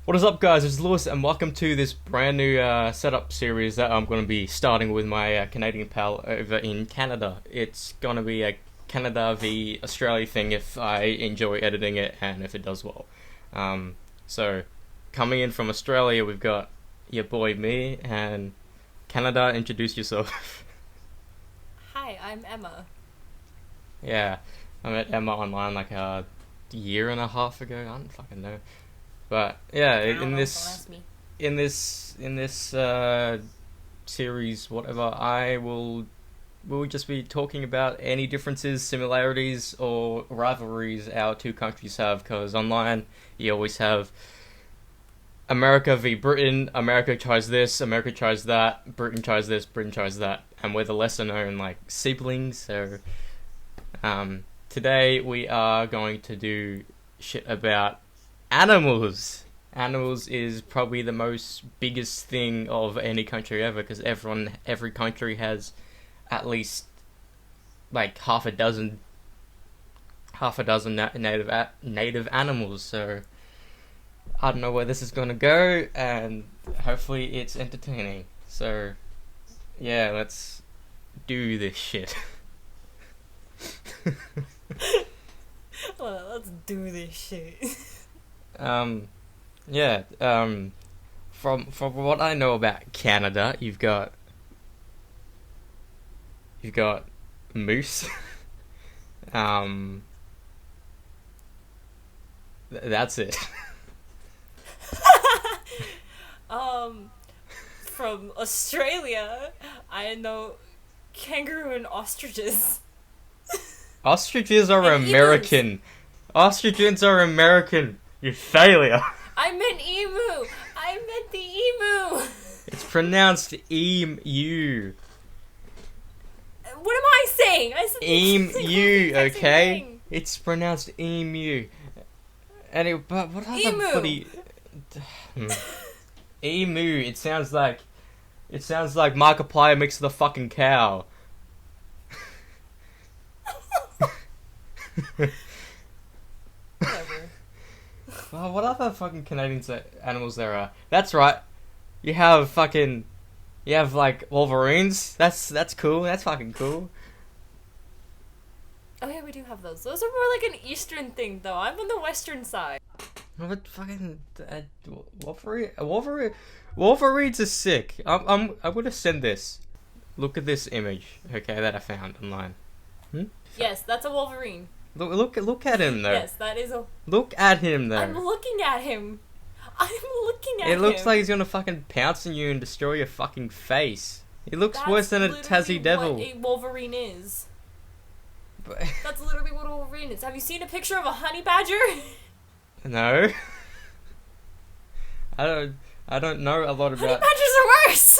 What is up, guys? It's Lewis, and welcome to this brand new setup series that I'm going to be starting with my Canadian pal over in Canada. It's going to be a Canada v Australia thing if I enjoy editing it and if it does well. So, coming in from Australia, we've got your boy me, and Canada, introduce yourself. Hi, I'm Emma. Yeah, I met Emma online like a year and a half ago. I don't fucking know. But yeah, I don't in know, don't this ask me. in this series, whatever, we'll just be talking about any differences, similarities, or rivalries our two countries have. Because online, you always have America v Britain. America tries this, America tries that. Britain tries this, Britain tries that, and we're the lesser known like siblings. So today we are going to do shit about animals. Animals is probably the most biggest thing of any country ever, because every country has at least like half a dozen native animals. So I don't know where this is gonna go, and hopefully it's entertaining. So yeah, let's do this shit. Well, let's do this shit. um, yeah. From what I know about Canada, you've got moose. um, that's it. um, from Australia, I know kangaroo and ostriches. Ostriches are And emus. American. Ostriches are American. You failure. I meant emu. I meant the emu. It's pronounced emu. What am I saying? I said Emu, exact same okay? thing. It's pronounced emu. Anyway, but what other Emu. bloody emu? It sounds like Markiplier mixed with a fucking cow. Whatever. Well, what other fucking Canadian animals there are? That's right. You have like wolverines. That's cool. That's fucking cool. Oh yeah, we do have those. Those are more like an eastern thing, though. I'm on the western side. What fucking Wolverines are sick. I'm gonna send this. Look at this image, okay, that I found online. Yes, that's a wolverine. Look at him though. Yes, that is a. Look at him I'm though. looking at him. I'm looking at him. It looks like he's gonna fucking pounce on you and destroy your fucking face. He looks worse than a literally Tassie devil. What a wolverine is. But, That's literally what a wolverine is. Have you seen a picture of a honey badger? no. I don't know a lot Honey about badgers are worse.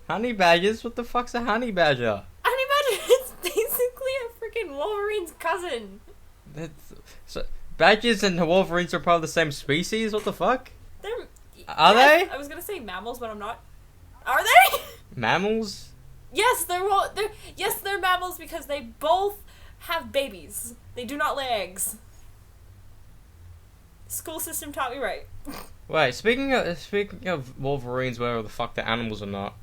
honey badgers. What the fuck's a honey badger? Honey badger is basically a freaking wolverine's cousin. That's, so, badgers and wolverines are part of the same species? What the fuck? They're. Are yes, they? I was gonna say mammals, but I'm not. Are they? Mammals? Yes, they're mammals because they both have babies. They do not lay eggs. School system taught me right. Wait, speaking of wolverines, whether the fuck the animals or not,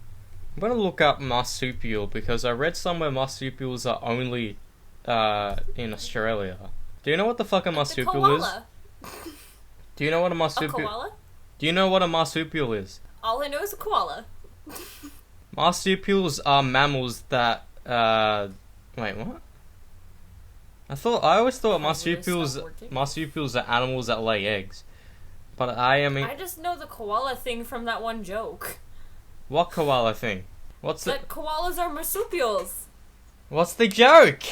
I'm gonna look up marsupial because I read somewhere marsupials are only in Australia. Do you know what the fuck a The marsupial is? koala. Do you know what a A marsupial? koala? Do you know what a marsupial is? All I know is a koala. Marsupials are mammals that wait, what? I always thought marsupials are animals that lay eggs. But I just know the koala thing from that one joke. what koala thing? That koalas are marsupials. What's the joke?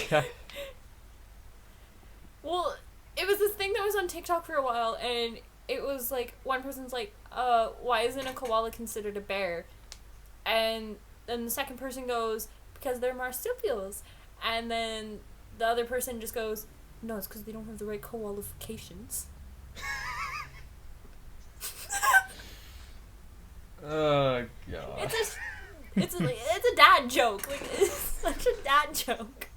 Well, it was this thing that was on TikTok for a while, and it was like, one person's like, why isn't a koala considered a bear? And then the second person goes, because they're marsupials. And then the other person just goes, no, it's because they don't have the right qualifications. Oh god. It's a dad joke. Like, it's such a dad joke.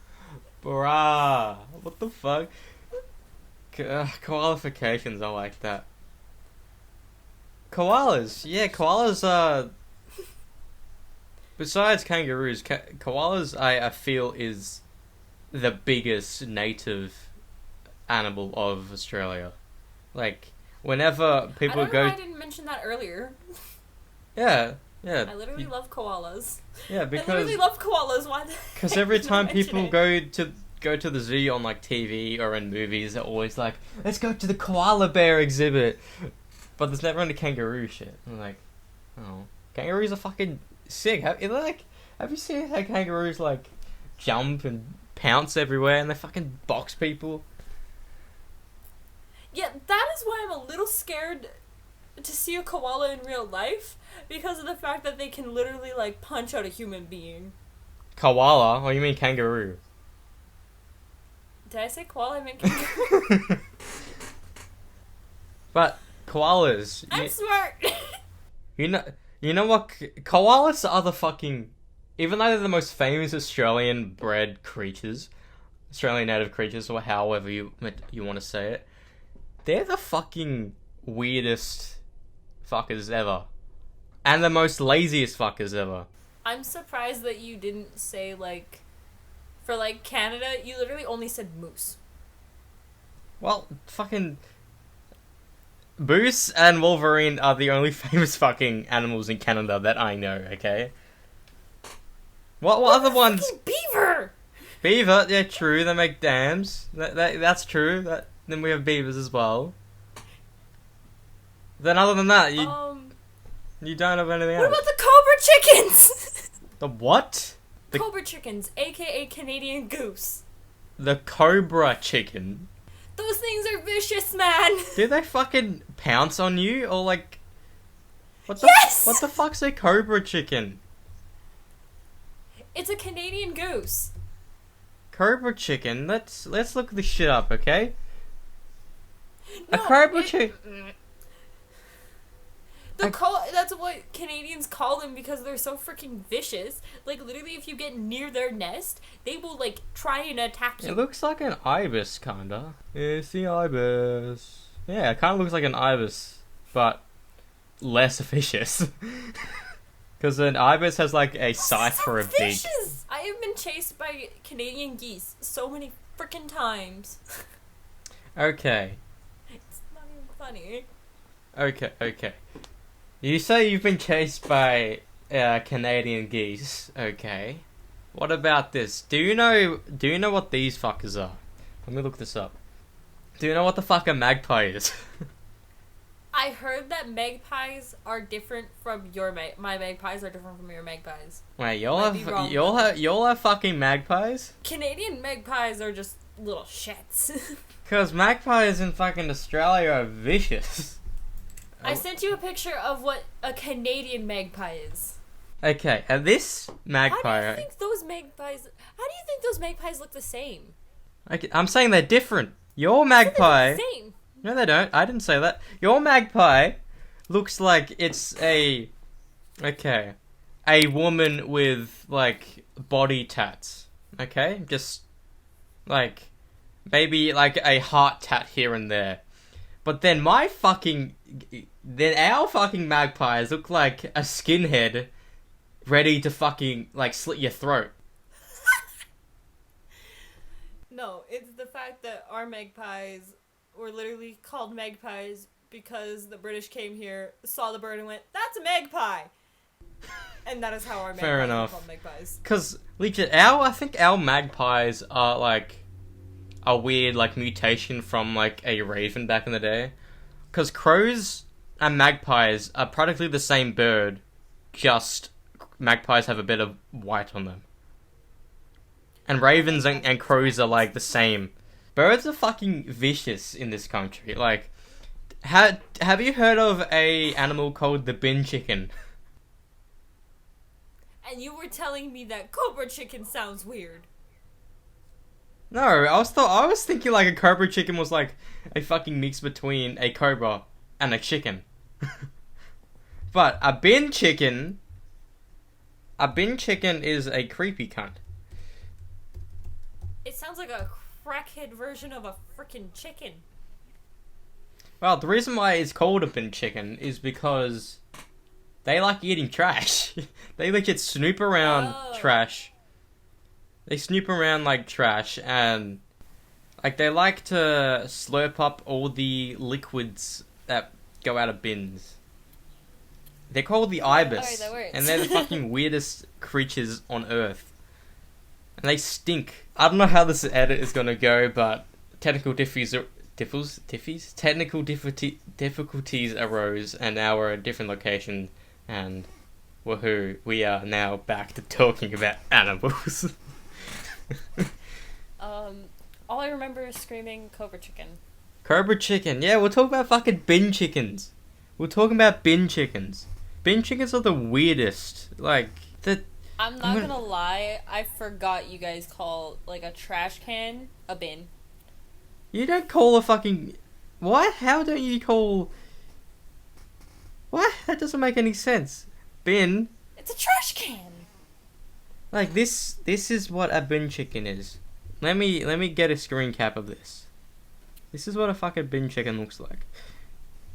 Bruh. What the fuck? Qualifications, I like that. koalas. Yeah, koalas are... Besides kangaroos, koalas, I feel, is the biggest native animal of Australia. Like, whenever people I don't go... know why I didn't mention that earlier. Yeah. I literally love koalas. Yeah, because... I literally love koalas. Why? Because every time people go to the zoo on like TV or in movies, they're always like, "Let's go to the koala bear exhibit," but there's never any kangaroo shit. I'm like, oh, kangaroos are fucking sick. Have you seen how kangaroos like jump and pounce everywhere and they fucking box people? Yeah, that is why I'm a little scared to see a koala in real life, because of the fact that they can literally like punch out a human being. Koala? Or you mean kangaroo? Did I say koala? I meant kangaroo. But koalas. I'm smart. You know what? Koalas are the fucking... Even though they're the most famous Australian bred creatures, Australian native creatures, or however you want to say it, they're the fucking weirdest fuckers ever. And the most laziest fuckers ever. I'm surprised that you didn't say, like, for, like, Canada, you literally only said moose. Well, fucking... Moose and Wolverine are the only famous fucking animals in Canada that I know, okay? What other ones? Beaver! Beaver, yeah, true, they make dams. That's true. Then we have beavers as well. Then other than that, you don't have anything else. What about the cobra chickens? The what? Cobra chickens, aka Canadian goose. The cobra chicken. Those things are vicious, man. Do they fucking pounce on you or like? What the fuck's a cobra chicken? It's a Canadian goose. Cobra chicken. Let's look this shit up, okay? No, a cobra chicken. That's what Canadians call them, because they're so freaking vicious. Like, literally, if you get near their nest, they will, like, try and attack you. It looks like an ibis, kinda. It's the ibis. Yeah, it kinda looks like an ibis, but less vicious. Because an ibis has, like, a scythe for a beak. I have been chased by Canadian geese so many freaking times. Okay. It's not even funny. Okay. You say you've been chased by Canadian geese. Okay. What about this? Do you know what these fuckers are? Let me look this up. Do you know what the fuck a magpie is? I heard that magpies are different from my magpies are different from your magpies. Wait, y'all have fucking magpies? Canadian magpies are just little shits. Cause magpies in fucking Australia are vicious. I sent you a picture of what a Canadian magpie is. Okay, and this magpie... How do you think those magpies look the same? Okay, I'm saying they're different. Your magpie... They look the same. No, they don't. I didn't say that. Your magpie looks like it's a woman with, like, body tats. Okay? Just, like, maybe, like, a heart tat here and there. But then our fucking magpies look like a skinhead ready to fucking, like, slit your throat. No, it's the fact that our magpies were literally called magpies because the British came here, saw the bird, and went, "That's a magpie!" And that is how our magpies were called magpies. Because, legit, I think our magpies are, like, a weird, like, mutation from, like, a raven back in the day. Because crows and magpies are practically the same bird, just magpies have a bit of white on them. And ravens and crows are, like, the same. Birds are fucking vicious in this country. Like, have you heard of a animal called the bin chicken? And you were telling me that cobra chicken sounds weird. No, I was thinking like a cobra chicken was like a fucking mix between a cobra and a chicken. But a bin chicken is a creepy cunt. It sounds like a crackhead version of a freaking chicken. Well, the reason why it's called a bin chicken is because they like eating trash. They legit snoop around trash. They snoop around like trash, and like they like to slurp up all the liquids that go out of bins. They're called the ibis, and they're the fucking weirdest creatures on Earth. And they stink. I don't know how this edit is gonna go, but technical technical difficulties arose, and now we're at a different location, and woohoo, we are now back to talking about animals. All I remember is screaming Cobra Chicken. Cobra Chicken, yeah, we're talking about fucking bin chickens. We're talking about bin chickens. Bin chickens are the weirdest. Like, I'm not gonna lie, I forgot you guys call, like, a trash can a bin. You don't call a fucking... What? How don't you call... What? That doesn't make any sense. Bin? It's a trash can! Like, this is what a bin chicken is. Let me get a screen cap of this. This is what a fucking bin chicken looks like.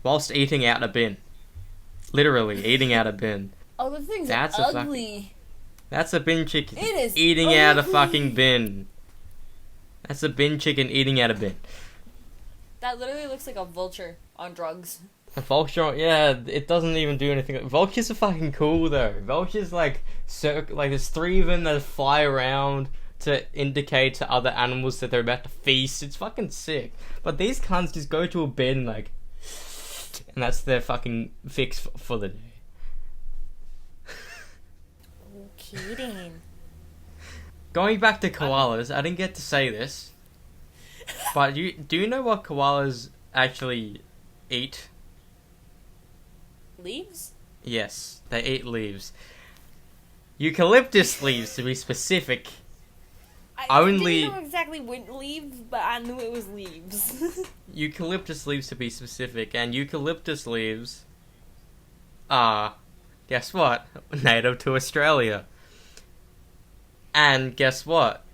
Whilst eating out a bin. Literally, eating out a bin. Oh, the thing's ugly. That's a bin chicken. It is eating ugly. out a fucking bin. That's a bin chicken eating out a bin. That literally looks like a vulture on drugs. A vulture, yeah, it doesn't even do anything. Vultures are fucking cool though. Vultures like there's 3 of them that fly around to indicate to other animals that they're about to feast. It's fucking sick. But these cunts just go to a bin like, and that's their fucking fix for the day. Oh, kidding. Going back to koalas, I didn't get to say this, but do you know what koalas actually eat? Leaves? Yes, they eat leaves. Eucalyptus leaves, to be specific. I didn't know exactly what leaves, but I knew it was leaves. Eucalyptus leaves, to be specific, and eucalyptus leaves are, guess what, native to Australia. And guess what?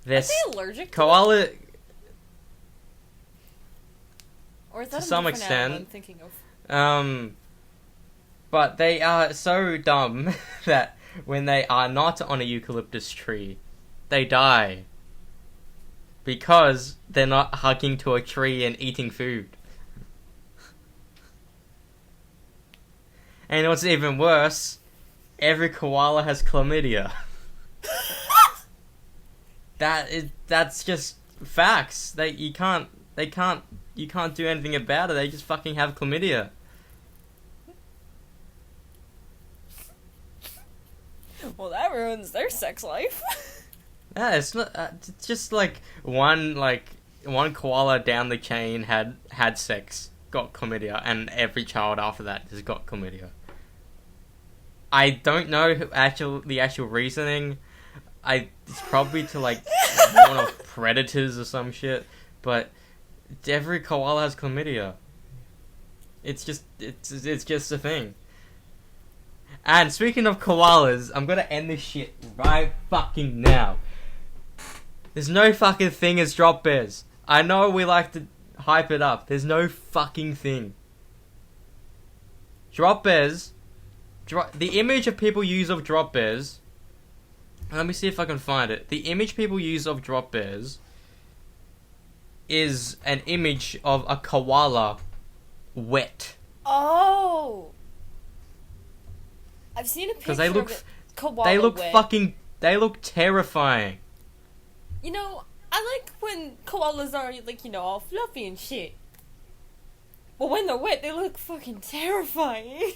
Are they allergic to koala them? Or is that to some extent. I'm thinking of? But they are so dumb that when they are not on a eucalyptus tree, they die. Because they're not hugging to a tree and eating food. And what's even worse, every koala has chlamydia. That's just facts. You can't do anything about it. They just fucking have chlamydia. Well, that ruins their sex life. Yeah, it's not. It's just like one koala down the chain had sex, got chlamydia, and every child after that has got chlamydia. I don't know the actual reasoning. It's probably to like warn off predators or some shit, but every koala has chlamydia. It's just a thing. And speaking of koalas, I'm gonna end this shit right fucking now. There's no fucking thing as drop bears. I know we like to hype it up. There's no fucking thing. Drop bears. The image of people use of drop bears. Let me see if I can find it. The image people use of drop bears is an image of a koala wet. Oh. I've seen a picture Because they look, of it. Koala wet. They look terrifying. You know, I like when koalas are, like, you know, all fluffy and shit. But when they're wet, they look fucking terrifying.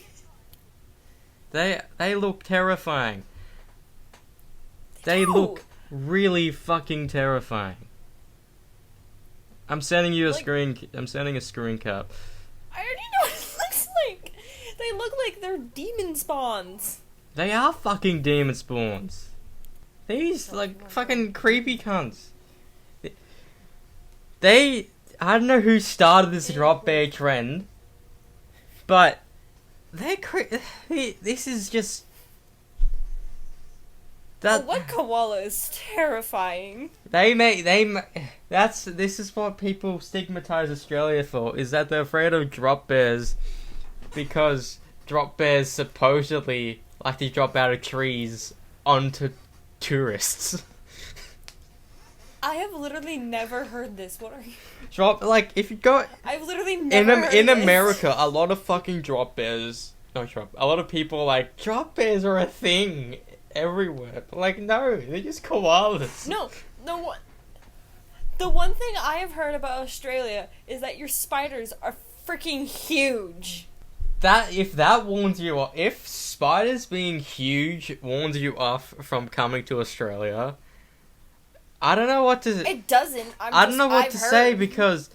They look terrifying. They look really fucking terrifying. I'm sending you a screen. I'm sending a screen cap. I already know what it looks like. They look like they're demon spawns. They are fucking demon spawns. These fucking creepy cunts. I don't know who started this drop bear trend, but this is just. That What koala is terrifying? this is what people stigmatize Australia for, is that they're afraid of drop bears because drop bears supposedly like to drop out of trees onto tourists. I have literally never heard this. What are you? If you go I've literally never heard in this. America, a lot of fucking drop bears. A lot of people drop bears are a thing everywhere. But no, they're just koalas. No, the one thing I have heard about Australia is that your spiders are freaking huge. If spiders being huge warns you off from coming to Australia, I don't know what to. It doesn't. I don't know what to say because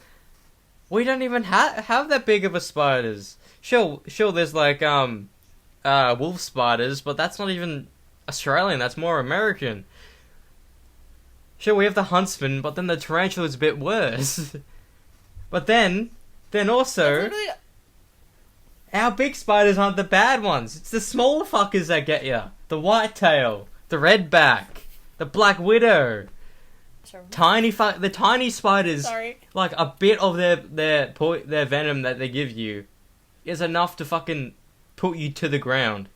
we don't even have that big of a spiders. Sure. There's wolf spiders, but that's not even Australian. That's more American. Sure, we have the huntsman, but then the tarantula is a bit worse. But then also, our big spiders aren't the bad ones. It's the smaller fuckers that get ya. The whitetail, the redback, the black widow. The tiny spiders. Sorry. A bit of their venom that they give you is enough to fucking put you to the ground.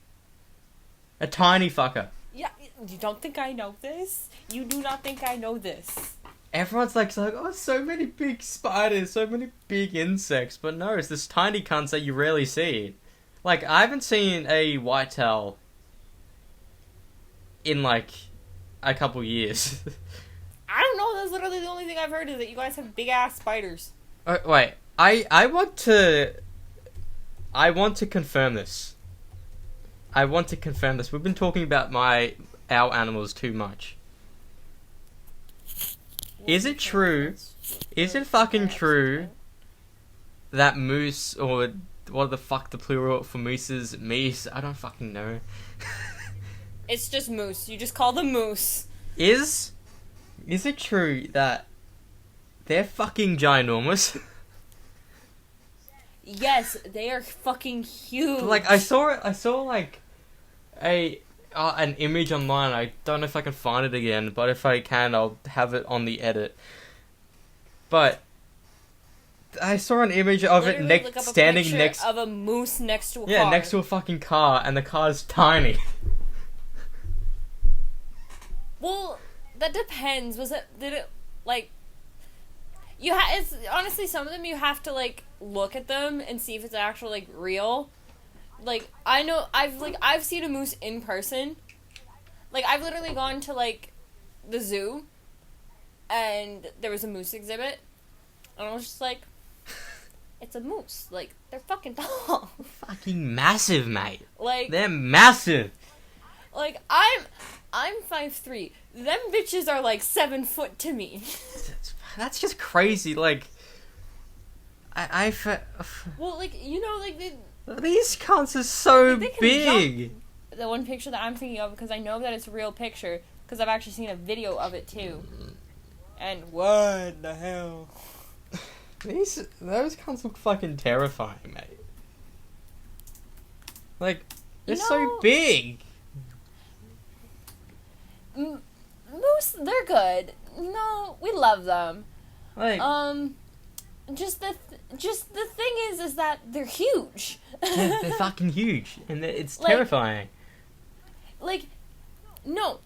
A tiny fucker. Yeah, you don't think I know this? You do not think I know this? Everyone's oh, so many big spiders, so many big insects, but no, it's this tiny cunts that you rarely see. I haven't seen a whitetail in a couple years. I don't know. That's literally the only thing I've heard is that you guys have big ass spiders. Wait, I want to confirm this. We've been talking about our animals too much. Is it true? Is it fucking true that moose, or what the fuck the plural for moose is? Meese? I don't fucking know. It's just moose. You just call them moose. Is it true that they're fucking ginormous? Yes, they are fucking huge. I saw an image online. I don't know if I can find it again, but if I can, I'll have it on the edit. But I saw an image of it standing next of a moose next to a car. Yeah, next to a fucking car, and the car's tiny. Well, that depends. It's honestly, some of them you have to look at them and see if it's actually real. I know I've seen a moose in person. I've literally gone to the zoo, and there was a moose exhibit, and I was just it's a moose. They're fucking tall. Fucking massive, mate. They're massive. I'm 5'3". Them bitches are 7 foot to me. That's just crazy. Well, these cunts are so big. The one picture that I'm thinking of, because I know that it's a real picture, because I've actually seen a video of it too. And what the hell? Those cunts look fucking terrifying, mate. They're so big. Moose, they're good. No, we love them. Just the thing is that they're huge. Yeah, they're fucking huge, and it's terrifying. No,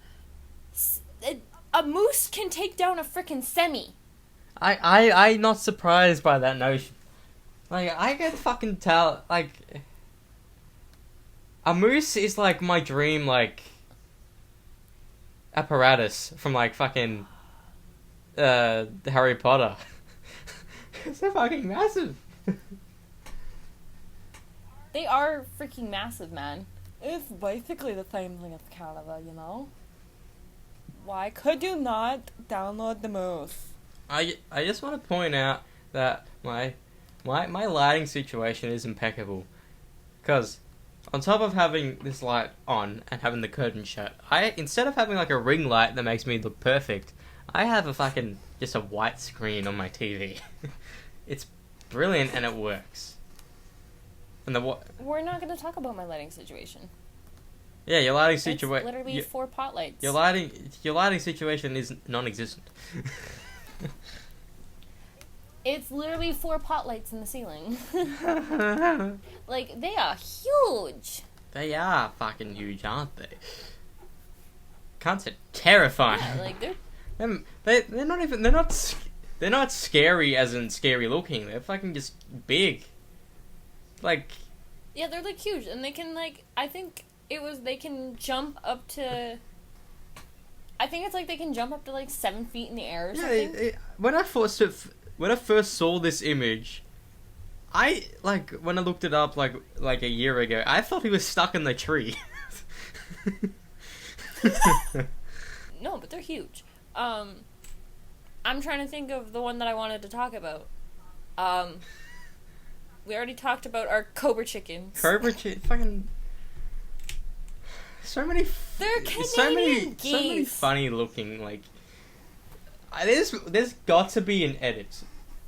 a moose can take down a frickin' semi. I'm not surprised by that notion. I can fucking tell. A moose is my dream apparatus from fucking Harry Potter. They're fucking massive. They are freaking massive, man. It's basically the same thing as Canada, you know? Why could you not download the moose? I just want to point out that my lighting situation is impeccable. Because on top of having this light on and having the curtain shut, instead of having a ring light that makes me look perfect, I have just a white screen on my TV. It's brilliant and it works. And We're not going to talk about my lighting situation. Yeah, your lighting It's situation. literally 4 pot lights. Your lighting situation is non-existent. It's literally 4 pot lights in the ceiling. Like, they are huge. They are fucking huge, aren't they? Cunts are terrifying. Yeah, like They're not even. They're not scary as in scary looking. They're fucking just big. Like. yeah, they're like huge, and they can like. I think they can jump up to. I think it's like they can jump up to like 7 feet in the air or something. When I first saw this image, when I looked it up like a year ago, I thought he was stuck in the tree. No, but they're huge. I'm trying to think of the one that I wanted to talk about. We already talked about our cobra chickens. Fucking. So many. They're Canadian so many geese. funny looking like. There's got to be an edit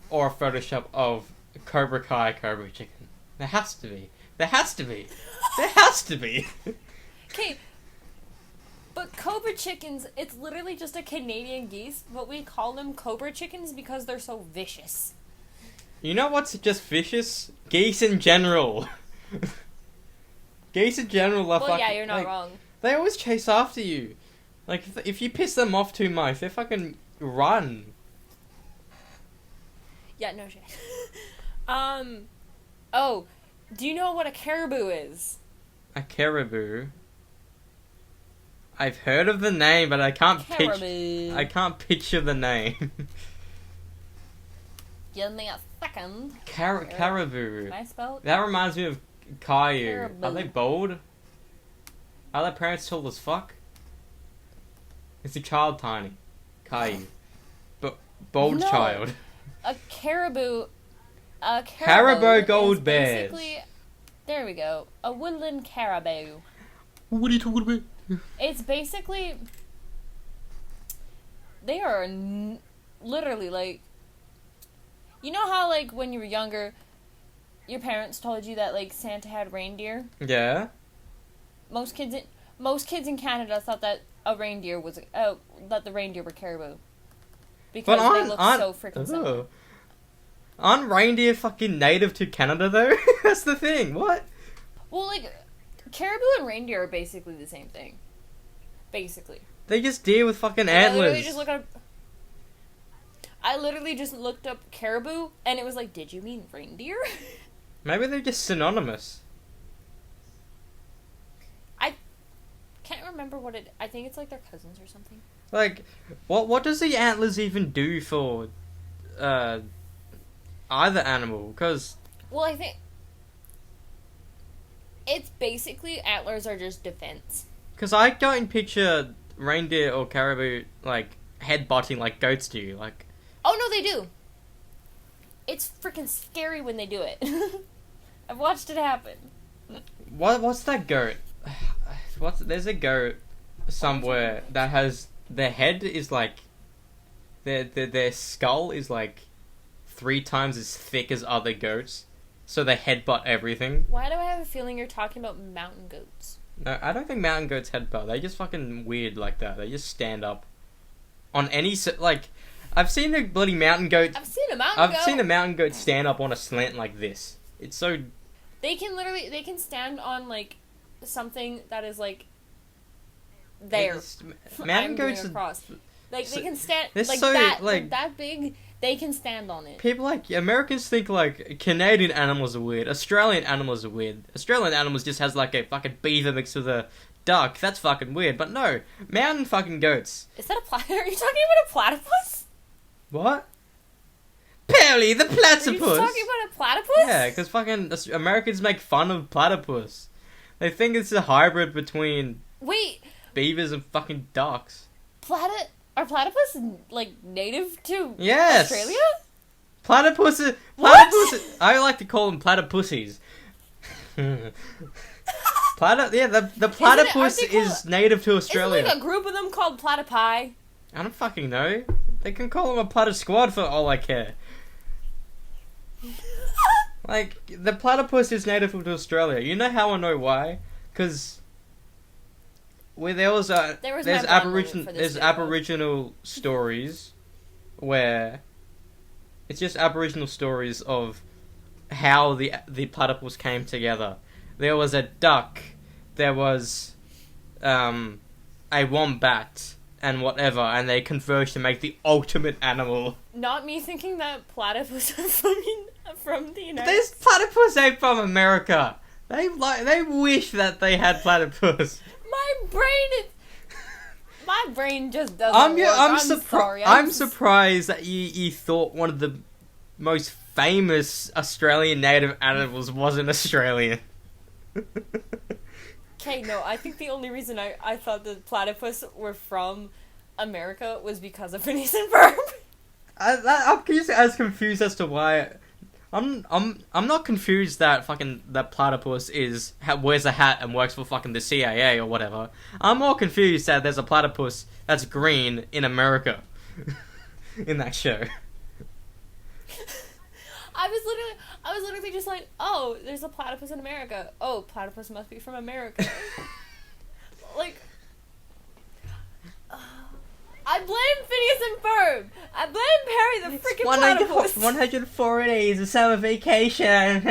or a Photoshop of Cobra Kai Cobra Chicken. There has to be. There has to be. There has to be. Okay. But cobra chickens, it's literally just a Canadian geese, but we call them cobra chickens because they're so vicious. You know what's just vicious? Geese in general. Geese in general are Well, yeah, you're not wrong. They always chase after you. Like, if you piss them off too much, they fucking run. Yeah, no shit. Oh, do you know what a caribou is? A caribou? I've heard of the name, but I can't picture the name. Give me a second. Caribou. Can I spell it? That reminds me of Caillou. Caribou. Are they bald? Are their parents tall as fuck? Is the child tiny? Caillou. But bald No. child. A caribou Haribo gold is bears. basically, there we go. A woodland caribou. What are you talking about? It's basically, they are literally like, you know how like when you were younger, your parents told you that like Santa had reindeer? Yeah. Most kids in Canada thought that a reindeer was that the reindeer were caribou because they look so freaking similar. Aren't reindeer fucking native to Canada though? That's the thing. What? Well, like caribou and reindeer are basically the same thing. Basically. They just deer with fucking I antlers. literally just looked up caribou and it was like, did you mean reindeer? Maybe they're just synonymous. I can't remember what it. I think it's like their cousins or something. Like, what does the antlers even do for either animal? Because Well, I think it's basically antlers are just defense. I don't picture reindeer or caribou like headbutting like goats do. Like, Oh no, they do. It's freaking scary when they do it. I've watched it happen. what's that goat? There's a goat somewhere that has their head is like their skull is like 3 times as thick as other goats, so they headbutt everything. Why do I have a feeling you're talking about mountain goats? No, I don't think mountain goats headbutt. They just fucking weird like that. They just stand up on any like. I've seen a bloody mountain goat. I've seen a mountain goat. I've seen a mountain goat stand up on a slant like this. It's so. They can stand on like something that is like there. Mountain goats. Across. Like so, they can stand they're like so, that like that big. They can stand on it. People like Americans think like Canadian animals are weird. Australian animals are weird. Australian animals just has like a fucking beaver mixed with a duck. That's fucking weird. But no, mountain fucking goats. Is that a Are you talking about a platypus? What? Perry the platypus. Are you talking about a platypus? Yeah, because fucking Americans make fun of platypus. They think it's a hybrid between beavers and fucking ducks. Are platypus like native to Yes. Australia? Platypus. I like to call them platypussies. The platypus is native to Australia. Isn't like a group of them called platypi? I don't fucking know. They can call them a platypus squad for all I care. Like, the platypus is native to Australia. You know how I know why? Because there's my brown Aboriginal moment for this there's video. Aboriginal stories where it's just Aboriginal stories of how the platypus came together. There was a duck, there was a wombat and whatever, and they converged to make the ultimate animal. Not me thinking that platypus are from the United This States. platypus ain't from America. They wish that they had platypus. My brain just doesn't work. I'm sorry. I'm surprised that you thought one of the most famous Australian native animals wasn't Australian. Okay, no, I think the only reason I thought that platypus were from America was because of Phineas and Ferb. I'm just as confused as to why. I'm not confused that that platypus wears a hat and works for fucking the CIA or whatever. I'm more confused that there's a platypus that's green in America, in that show. I was literally just like, oh, there's a platypus in America. Oh, platypus must be from America. Like, I blame Phineas and Ferb. I blame Perry the freaking platypus. 104 days of summer vacation.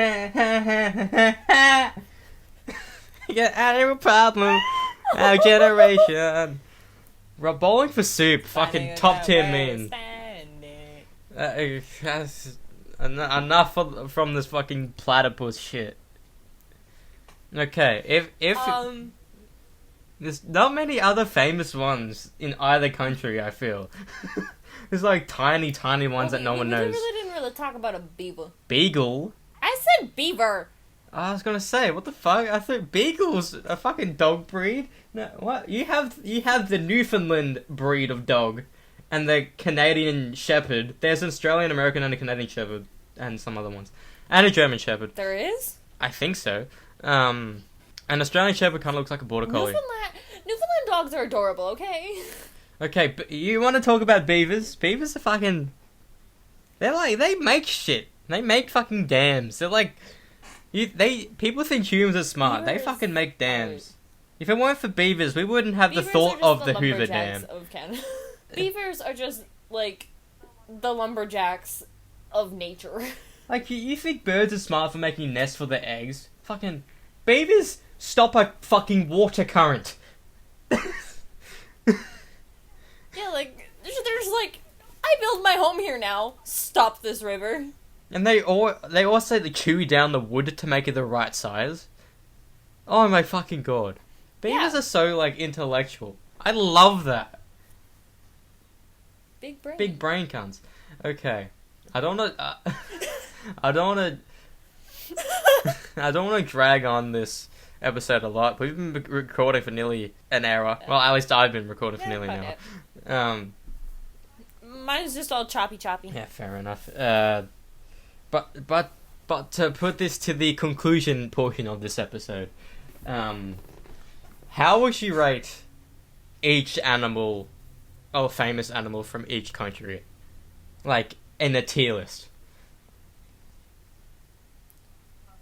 You got animal problem. Our generation. We're bowling for soup. Fucking top tier meme. That's enough from this fucking platypus shit. Okay, if there's not many other famous ones in either country, I feel. There's like tiny ones that no one knows. We didn't really talk about a beaver. Beagle? I said beaver. I was gonna say, what the fuck? I thought Beagle's a fucking dog breed. No, what? You have the Newfoundland breed of dog, and the Canadian Shepherd. There's an Australian, American, and a Canadian Shepherd, and some other ones, and a German Shepherd. There is? I think so. An Australian Shepherd kind of looks like a border collie. Newfoundland dogs are adorable. Okay. Okay, but you want to talk about beavers? Beavers are fucking. They make shit. They make fucking dams. They're like. People think humans are smart. They fucking make dams. If it weren't for beavers, we wouldn't have the thought of the Hoover Dam. Of Canada. Beavers are just like the lumberjacks of nature. Like you think birds are smart for making nests for their eggs? Fucking beavers stop a fucking water current. Yeah, like there's like, I build my home here now. Stop this river. And they also chew down the wood to make it the right size. Oh my fucking god. Beavers are so, like, intellectual. I love that. Big brain. Big brain cunts. Okay. I don't wanna... I don't wanna drag on this episode a lot. We've been recording for nearly an hour. Well, at least I've been recording for nearly an hour. Mine's just all choppy. Yeah, fair enough. But to put this to the conclusion portion of this episode, how would you rate each animal, or famous animal from each country, like in a tier list?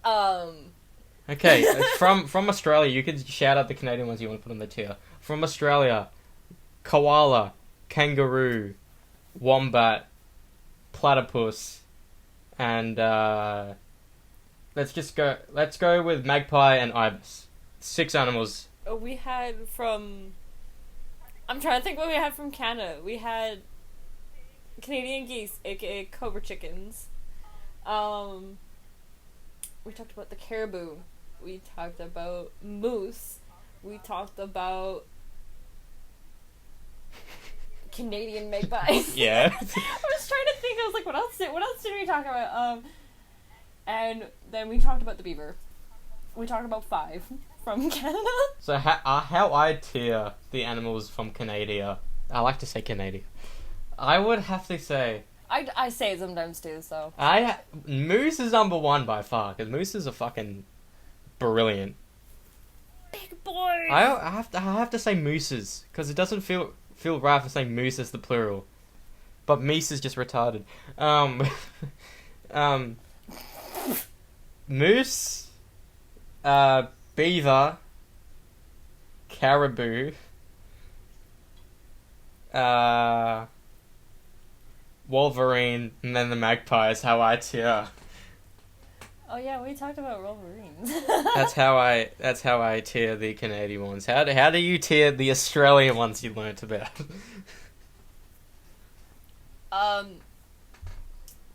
Okay, from Australia, you could shout out the Canadian ones you want to put on the tier. From Australia, koala, kangaroo, wombat, platypus. And let's go with magpie and ibis. 6 animals. We had from... I'm trying to think what we had from Canada. We had Canadian geese, aka cobra chickens. We talked about the caribou. We talked about moose. We talked about Canadian magpies. Yeah. I was trying to think. I was like, what else did we talk about? And then we talked about the beaver. We talked about 5 from Canada. So how I tier the animals from Canada? I like to say Canada. I would have to say I say it sometimes too. So moose is number 1 by far, because mooses are fucking brilliant. Big boy. I have to say mooses, because it doesn't feel right for saying moose as the plural, but meese is just retarded. Moose, beaver, caribou, Wolverine, and then the magpie is how I tier. Oh yeah, we talked about Wolverines. That's how I tier the Canadian ones. How do you tier the Australian ones you learnt about?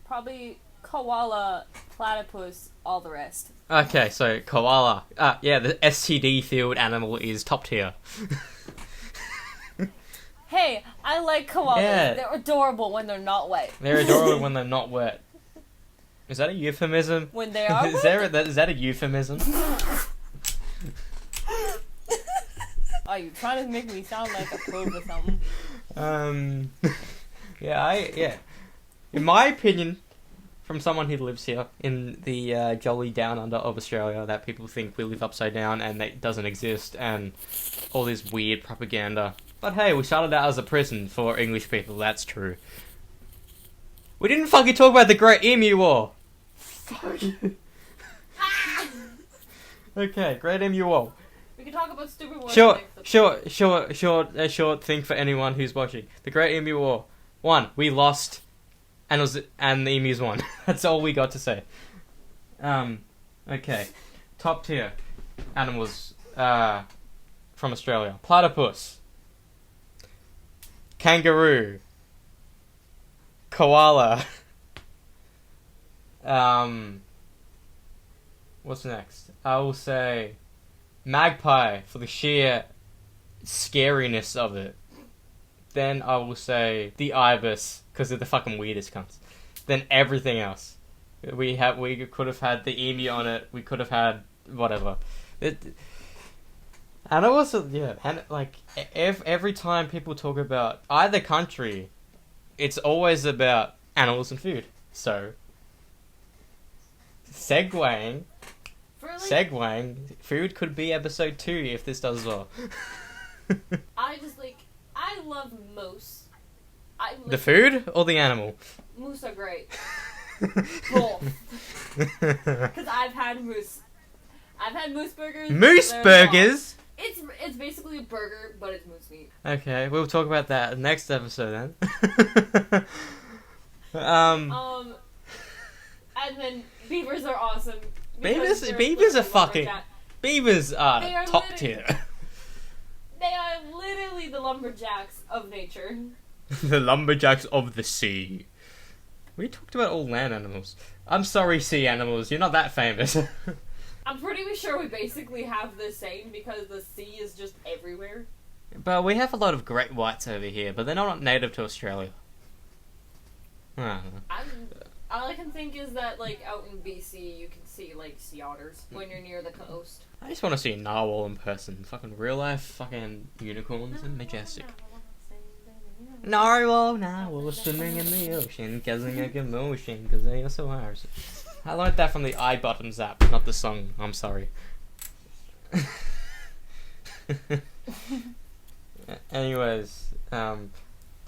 Probably koala, platypus, all the rest. Okay, so koala. Yeah, the STD field animal is top tier. Hey, I like koalas. Yeah. They're adorable when they're not wet. They're adorable when they're not wet. Is that a euphemism? When they are is that a euphemism? Are you trying to make me sound like a prude or something? Yeah. In my opinion, from someone who lives here in the jolly down under of Australia, that people think we live upside down and that doesn't exist, and all this weird propaganda. But hey, we started out as a prison for English people. That's true. We didn't fucking talk about the Great Emu War. Fuck. Okay, Great Emu War. We can talk about stupid ones. Short thing for anyone who's watching. The Great Emu War. 1, we lost, and the emus won. That's all we got to say. Okay. Top tier animals from Australia. Platypus. Kangaroo. Koala. What's next? I will say magpie for the sheer scariness of it. Then I will say the ibis because they're the fucking weirdest cunts. Then everything else. We could have had the emu on it. We could have had whatever. And also and like every time people talk about either country, it's always about animals and food. So segueing, food could be episode 2 if this does well. I love moose. The food or the animal? Moose are great. Both. Because I've had moose. I've had moose burgers. Moose burgers? It's basically a burger, but it's moose meat. Okay, we'll talk about that next episode then. And then beavers are awesome. Beavers are fucking... Beavers are top tier. They are literally the lumberjacks of nature. The lumberjacks of the sea. We talked about all land animals. I'm sorry, sea animals. You're not that famous. I'm pretty sure we basically have the same because the sea is just everywhere. But we have a lot of great whites over here, but they're not native to Australia. All I can think is that, like, out in BC, you can see, like, sea otters when you're near the coast. I just want to see a narwhal in person. Fucking real life, fucking unicorns and majestic. Narwhal, swimming in the ocean, causing a commotion, because they are so ours. I learned that from the iButtons app, not the song. I'm sorry. Anyways, to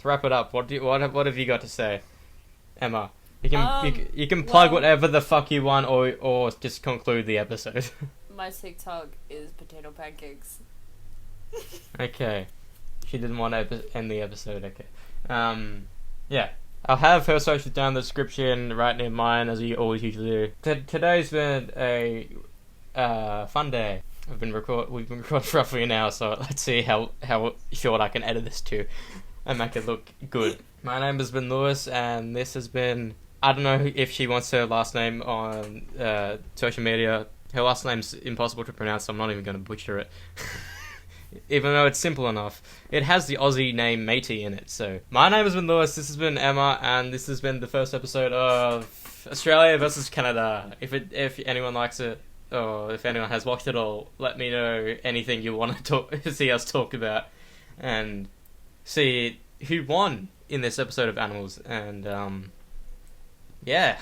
wrap it up, what have you got to say, Emma? You can plug whatever the fuck you want, or just conclude the episode. My TikTok is potato pancakes. Okay, she didn't want to end the episode. Okay, yeah, I'll have her socials down in the description right near mine, as you always usually do. Today's been a fun day. We've been recording for roughly an hour, so let's see how short I can edit this to and make it look good. My name has been Lewis, and this has been... I don't know if she wants her last name on social media. Her last name's impossible to pronounce, so I'm not even going to butcher it. Even though it's simple enough. It has the Aussie name Matey in it, so... My name has been Lewis, this has been Emma, and this has been the first episode of Australia versus Canada. If anyone likes it, or if anyone has watched it all, let me know anything you want to see us talk about, and see who won in this episode of Animals, and yeah.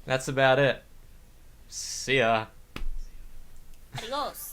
That's about it. See ya. Adios.